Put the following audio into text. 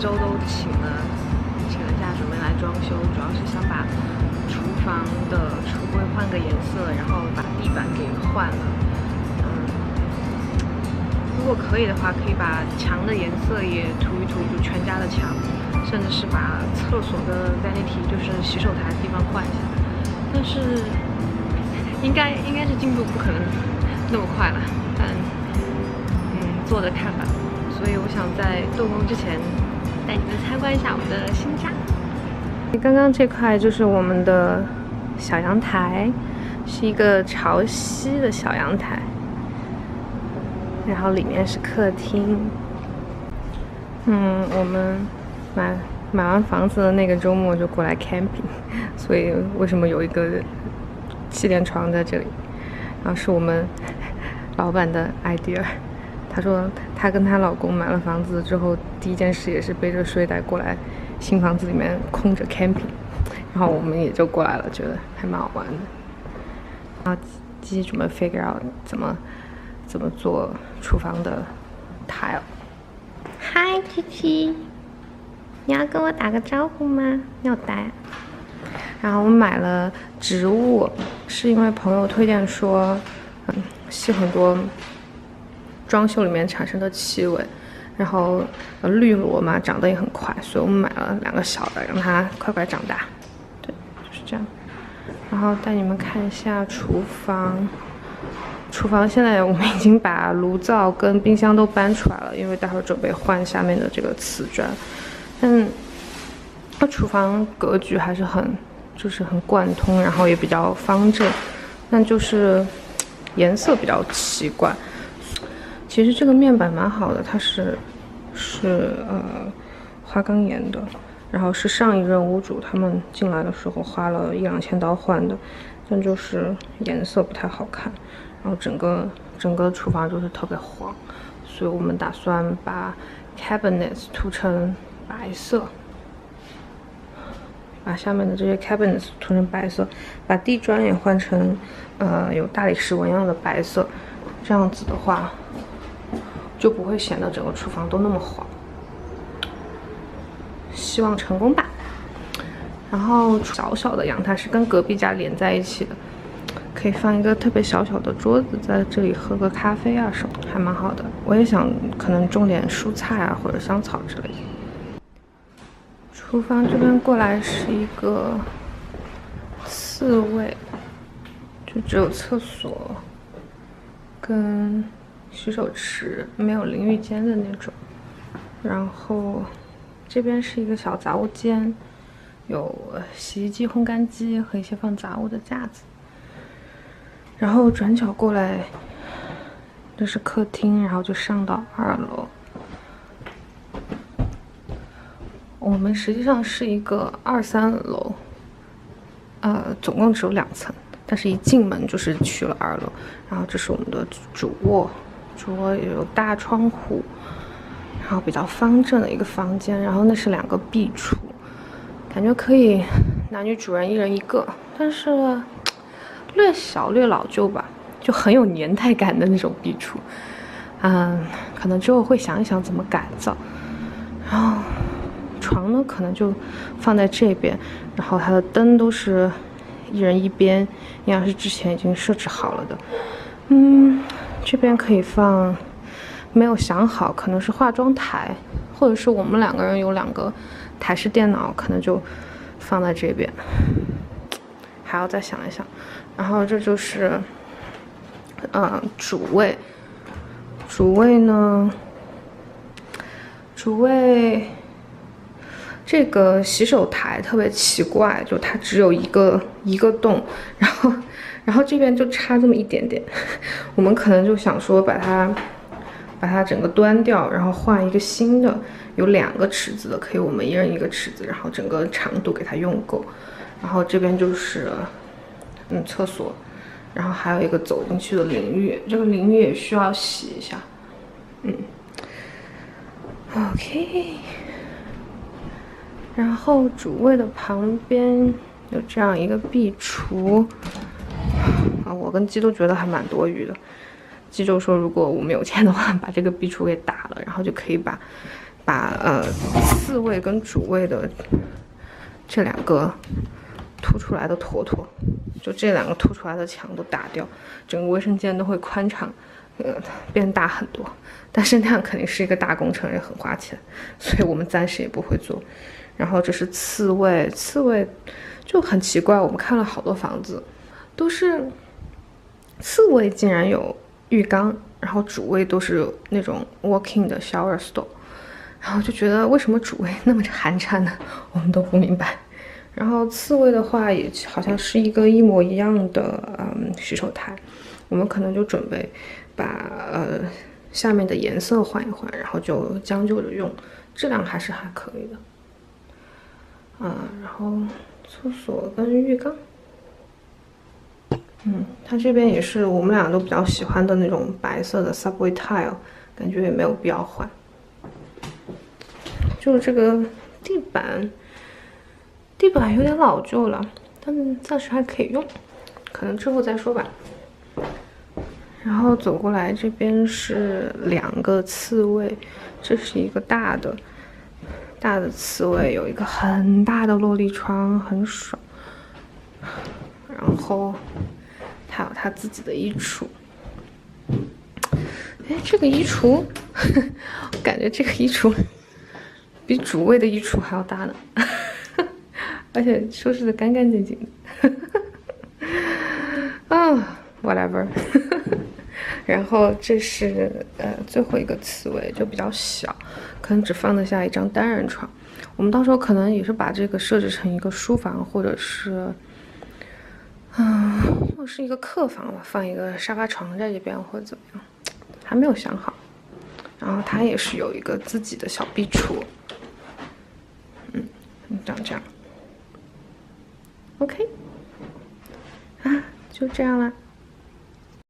周都请了假，准备来装修，主要是想把厨房的橱柜换个颜色，然后把地板给换了。如果可以的话，可以把墙的颜色也涂一涂，就全家的墙，甚至是把厕所的 vanity， 就是洗手台的地方换一下。但是应该是进度不可能那么快了，但做着看吧。所以我想在动工之前带你们参观一下我们的新家。刚刚这块就是我们的小阳台，是一个朝西的小阳台。然后里面是客厅。我们买完房子的那个周末就过来 camping， 所以为什么有一个气垫床在这里？然后是我们老板的 idea。她说她跟她老公买了房子之后，第一件事也是背着睡袋过来新房子里面空着 camping， 然后我们也就过来了，觉得还蛮好玩的。然后继续准备 figure out 怎么做厨房的 tile。 嗨，琪琪，你要跟我打个招呼吗？要打。然后我们买了植物，是因为朋友推荐说，吸很多装修里面产生的气味，然后绿萝嘛长得也很快，所以我们买了2个小的，让它快快长大。对，就是这样。然后带你们看一下厨房。厨房现在我们已经把炉灶跟冰箱都搬出来了，因为待会儿准备换下面的这个瓷砖。厨房格局还是很贯通，然后也比较方正，但就是颜色比较奇怪。其实这个面板蛮好的，它是花岗岩的，然后是上一任屋主他们进来的时候花了1-2千刀换的，但就是颜色不太好看。然后整个厨房就是特别黄，所以我们打算把 cabinets 涂成白色，把下面的这些 cabinets 涂成白色，把地砖也换成有大理石纹样的白色，这样子的话就不会显得整个厨房都那么黄。希望成功吧。然后小小的阳台是跟隔壁家连在一起的，可以放一个特别小小的桌子，在这里喝个咖啡啊什么，还蛮好的。我也想可能种点蔬菜啊或者香草之类的。厨房这边过来是一个4卫，就只有厕所跟洗手池，没有淋浴间的那种。然后这边是一个小杂物间，有洗衣机、烘干机和一些放杂物的架子。然后转角过来，这是客厅，然后就上到2楼。我们实际上是一个2、3楼，总共只有2层，但是一进门就是去了2楼。然后这是我们的主卧，主卧也有大窗户，然后比较方正的一个房间。然后那是2个壁橱，感觉可以男女主人1人1个，但是略小略老旧吧，就很有年代感的那种壁橱。可能之后会想一想怎么改造。然后床呢可能就放在这边，然后它的灯都是1人1边，应该是之前已经设置好了的。这边可以放，没有想好，可能是化妆台，或者是我们2个人有2个台式电脑，可能就放在这边，还要再想一想。然后这就是主卫。主卫呢，这个洗手台特别奇怪，就它只有一个洞，然后这边就差这么一点点。我们可能就想说把它整个端掉，然后换一个新的，有2个池子的，可以我们1人1个池子，然后整个长度给它用够。然后这边就是厕所，然后还有一个走进去的淋浴，这个淋浴也需要洗一下。OK。然后主卫的旁边有这样一个壁橱，我跟鸡都觉得还蛮多余的。鸡就说如果我们有钱的话，把这个壁橱给打了，然后就可以把4次卫跟主卫的这两个凸出来的坨坨，就这两个凸出来的墙都打掉，整个卫生间都会宽敞，变大很多。但是那样肯定是一个大工程，也很花钱，所以我们暂时也不会做。然后这是次卫，次卫就很奇怪，我们看了好多房子，都是次卫竟然有浴缸，然后主卫都是那种 walk-in 的 shower stall， 然后就觉得为什么主卫那么寒碜呢？我们都不明白。然后次卫的话也好像是一个一模一样的洗手台，我们可能就准备把下面的颜色换一换，然后就将就着用，质量还是还可以的。然后厕所跟浴缸，它这边也是我们俩都比较喜欢的那种白色的 subway tile， 感觉也没有必要换。就是这个地板有点老旧了，但暂时还可以用，可能之后再说吧。然后走过来，这边是2个次卫，这是一个大的次卫，有一个很大的落地窗，很爽。然后他有他自己的衣橱。哎，这个衣橱，我感觉这个衣橱比主卫的衣橱还要大呢，而且收拾的干干净净的。whatever。然后这是最后一个次卫，就比较小，可能只放得下一张单人床。我们到时候可能也是把这个设置成一个书房，或者是或者是一个客房吧，放一个沙发床在这边或者怎么样，还没有想好。然后它也是有一个自己的小壁橱，长这样。OK，就这样啦。